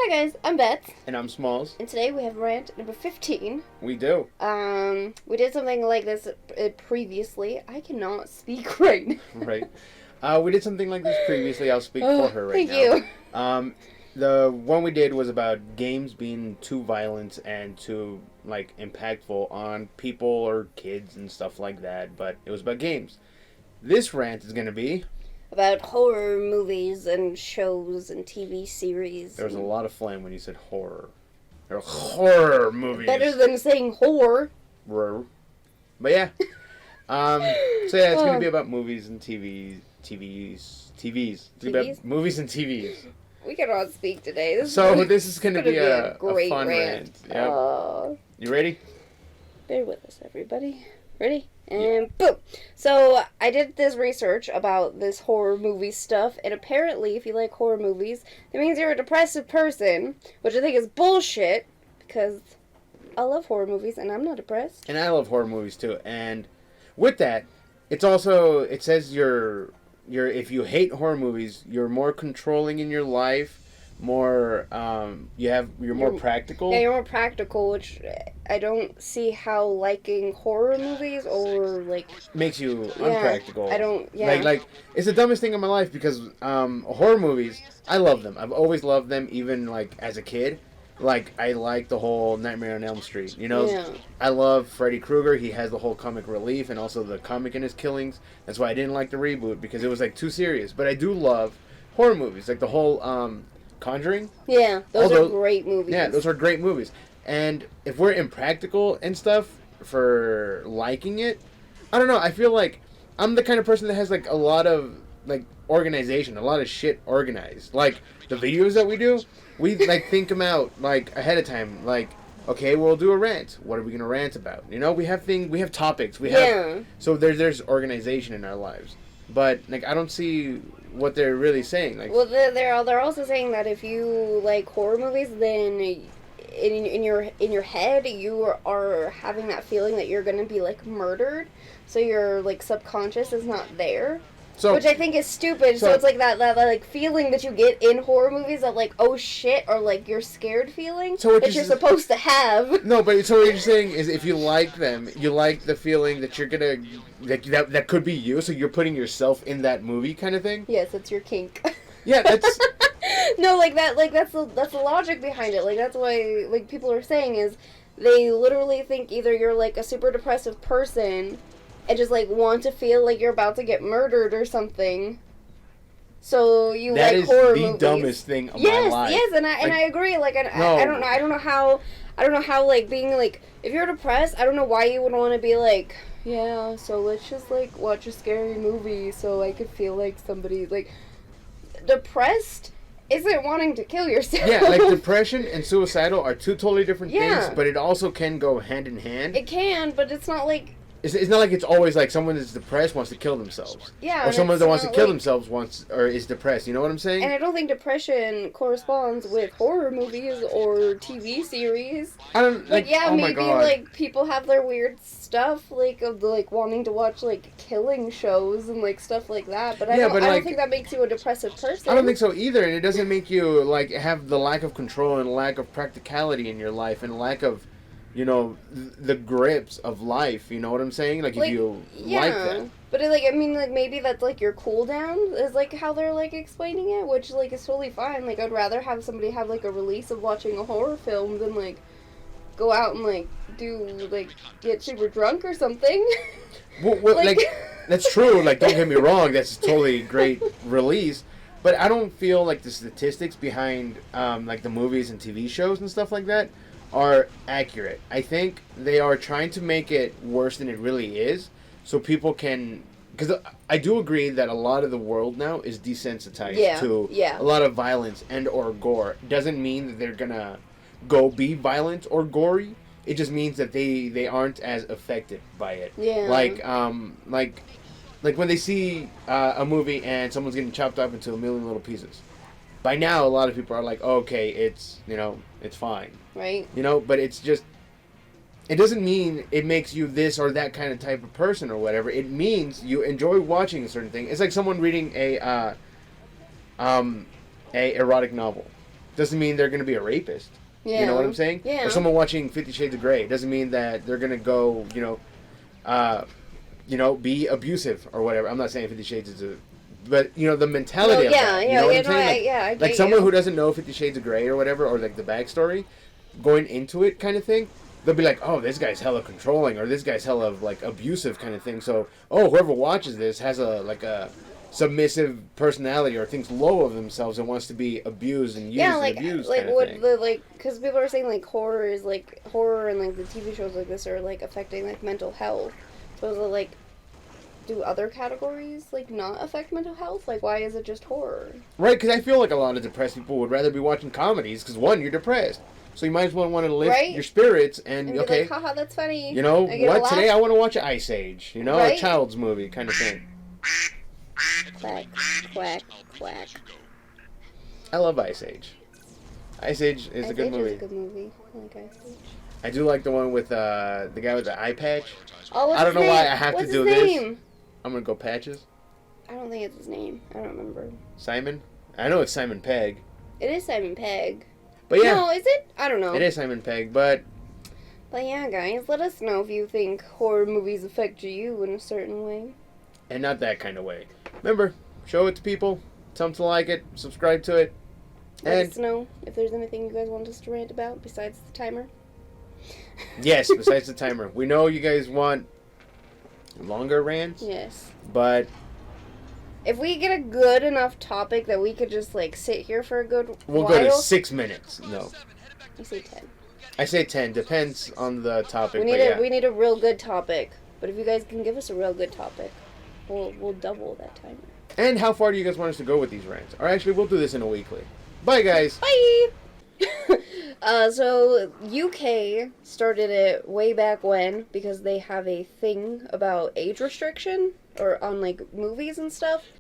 Hi guys, I'm Beth, And I'm Smalls. and today we have rant number 15. We do. We did something like this previously. I cannot speak right now. Right. We did something like this previously. I'll speak for her right thank now. you. The one we did was about games being too violent and too, impactful on people or kids and stuff like that. But it was about games. This rant is going to be... About horror movies and shows and TV series. There was a lot of phlegm when you said horror. There are horror movies. Better than saying whore. But yeah. So yeah, it's going to be about movies and TVs. It's about movies and TVs. We cannot speak today. This is going to be a great fun rant. Yep. You ready? Bear with us, everybody. Ready? And boom! So, I did this research about this horror movie stuff, and apparently, if you like horror movies, that means you're a depressive person, which I think is bullshit, because I love horror movies, and I'm not depressed. And I love horror movies, too. And with that, it says if you hate horror movies, you're more controlling in your life, you're more practical. Yeah, you're more practical, which I don't see how liking horror movies or makes you unpractical. I don't. Yeah. Like it's the dumbest thing in my life because horror movies, I love them. I've always loved them, even as a kid. I like the whole Nightmare on Elm Street. Yeah. I love Freddy Krueger. He has the whole comic relief and also the comic in his killings. That's why I didn't like the reboot because it was too serious. But I do love horror movies, the whole Conjuring. Yeah, those are great movies. Yeah, those are great movies. And if we're impractical and stuff for liking it, I don't know. I feel like I'm the kind of person that has a lot of organization, a lot of shit organized. The videos that we do, we think them out ahead of time. Okay, we'll do a rant. What are we gonna rant about? We have topics. So there's organization in our lives. But I don't see what they're really saying. Well, they're also saying that if you like horror movies, then in your head you are having that feeling that you're gonna be murdered, so your subconscious is not there. Which I think is stupid. So it's that feeling that you get in horror movies of oh shit, or you're scared feeling that you're supposed to have. No, but so what you're saying is if you like them, you like the feeling that you're gonna that could be you. So you're putting yourself in that movie, kind of thing. Yes, it's your kink. Yeah, that's no, that's the logic behind it. That's why people are saying is they literally think either you're a super depressive person and just want to feel like you're about to get murdered or something. So you like horror movies. That is the dumbest thing of my life. Yes, and I agree. I don't know how being if you're depressed, I don't know why you would want to be yeah, so let's just watch a scary movie so I could feel like somebody depressed isn't wanting to kill yourself. Yeah, depression and suicidal are two totally different things, but it also can go hand in hand. It can, but it's not It's not it's always someone that's depressed wants to kill themselves. Yeah. Or someone that wants to kill themselves is depressed. You know what I'm saying? And I don't think depression corresponds with horror movies or TV series. I don't oh maybe my God. People have their weird stuff of wanting to watch killing shows and stuff like that. But I don't think that makes you a depressive person. I don't think so either, and it doesn't make you have the lack of control and lack of practicality in your life and lack of the grips of life. You know what I'm saying? If you like that. But maybe that's your cool down is how they're explaining it, which is totally fine. I'd rather have somebody have a release of watching a horror film than go out and do get super drunk or something. Well, that's true. Don't get me wrong. That's a totally great release. But I don't feel the statistics behind the movies and TV shows and stuff like that are accurate. I think they are trying to make it worse than it really is, so people can. Because I do agree that a lot of the world now is desensitized to a lot of violence and or gore. Doesn't mean that they're gonna go be violent or gory. It just means that they aren't as affected by it. Yeah. Like when they see a movie and someone's getting chopped up into a million little pieces. By now, a lot of people are okay, it's it's fine. Right. But it's just, it doesn't mean it makes you this or that kind of type of person or whatever. It means you enjoy watching a certain thing. It's like someone reading a erotic novel. doesn't mean they're going to be a rapist. Yeah. You know what I'm saying? Yeah. Or someone watching 50 Shades of Grey doesn't mean that they're going to go, be abusive or whatever. I'm not saying 50 Shades is but, the mentality of that. You know what I'm saying? I get someone you. who doesn't know 50 Shades of Grey or whatever, or, like, the backstory, going into it kind of thing, they'll be like, oh, this guy's hella controlling, or this guy's hella, like, abusive kind of thing. So, whoever watches this has a submissive personality or thinks low of themselves and wants to be abused and used and abused kind of thing. Because people are saying, like, horror and, like, the TV shows like this are, like, affecting, like, mental health. So, is it, like, do other categories, like, not affect mental health? Like, why is it just horror? Right, because I feel like a lot of depressed people would rather be watching comedies, because, one, you're depressed. So you might as well want to lift your spirits and be okay, like, haha, that's funny. You know what? Today I want to watch Ice Age. Right? A child's movie kind of thing. Quack, quack, quack. I love Ice Age. Ice Age is a good movie. Is a good movie. I like Ice Age. I do like the one with the guy with the eye patch. Oh, I don't know why I have to do this. I'm gonna go Patches. I don't think it's his name. I don't remember. Simon? I know it's Simon Pegg. It is Simon Pegg. But yeah. No, is it? I don't know. It is Simon Pegg, but yeah, guys, let us know if you think horror movies affect you in a certain way. And not that kind of way. Remember, show it to people. Tell them to like it. Subscribe to it. Let us know if there's anything you guys want us to rant about besides the timer. Yes, besides the timer. We know you guys want longer rants. Yes. But if we get a good enough topic that we could just, like, sit here for a good we'll while. Go to 6 minutes. No. I say 10. I say 10. Depends on the topic. We need a real good topic. But if you guys can give us a real good topic, we'll double that timer. And how far do you guys want us to go with these rants? Or actually, we'll do this in a weekly. Bye, guys. Bye. So UK started it way back when because they have a thing about age restriction or on, like, movies and stuff.